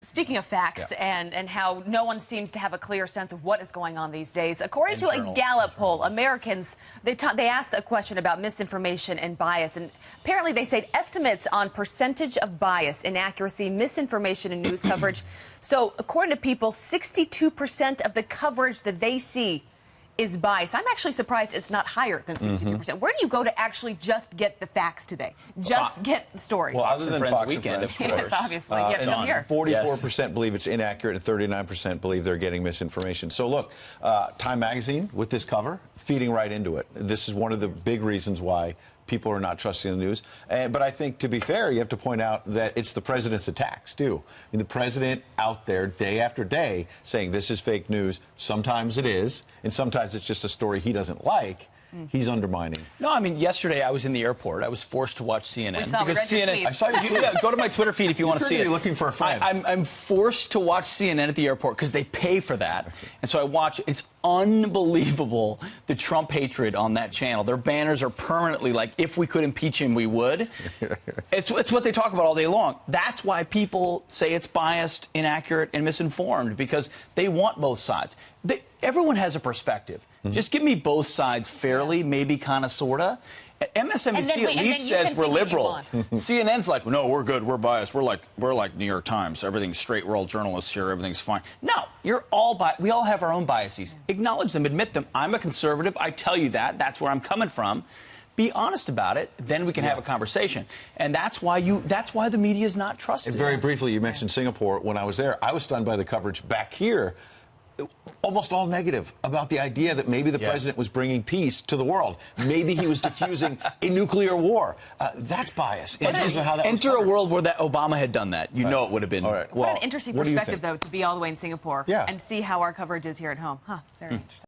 Speaking of facts and how no one seems to have a clear sense of what is going on these days, according to a Gallup poll, Americans, they asked a question about misinformation and bias, and apparently they said estimates on percentage of bias, inaccuracy, misinformation, and news coverage. So according to people, 62% of the coverage that they see is biased. I'm actually surprised it's not higher than 62%. Where do you go to actually just get the facts today? Just get the stories. Well, other than Fox and Friends, of course. Yes, obviously. Come here. 44% believe it's inaccurate and 39% believe they're getting misinformation. So look, Time Magazine, with this cover, feeding right into it. This is one of the big reasons why people are not trusting the news. But I think, to be fair, you have to point out that it's the president's attacks, too. I mean, the president out there day after day saying this is fake news. Sometimes it is, and sometimes it's just a story he doesn't like. He's undermining. No, I mean, yesterday I was in the airport. I was forced to watch CNN. Because CNN. I saw you tweet. Yeah, go to my Twitter feed if you want to see it. You're looking for a friend. I'm forced to watch CNN at the airport because they pay for that. And so I watch. It's unbelievable, the Trump hatred on that channel. Their banners are permanently like, if we could impeach him, we would. It's what they talk about all day long. That's why people say it's biased, inaccurate, and misinformed, because they want both sides. Everyone has a perspective. Just give me both sides fairly, maybe kind of, sort of. MSNBC at least says we're liberal. CNN's like, no, we're good, we're biased, we're like New York Times, everything's straight world journalists here, everything's fine. No, you're all we all have our own biases. Acknowledge them, admit them. I'm a conservative, I tell you that, that's where I'm coming from. Be honest about it, then we can have a conversation. And that's why the media is not trusted. And very briefly, you mentioned Singapore. When I was there, I was stunned by the coverage back here. Almost all negative about the idea that maybe the president was bringing peace to the world. Maybe he was diffusing a nuclear war. That's bias. Enter a world where Obama had done that. You know it would have been. What an interesting perspective, though, to be all the way in Singapore and see how our coverage is here at home. Very interesting.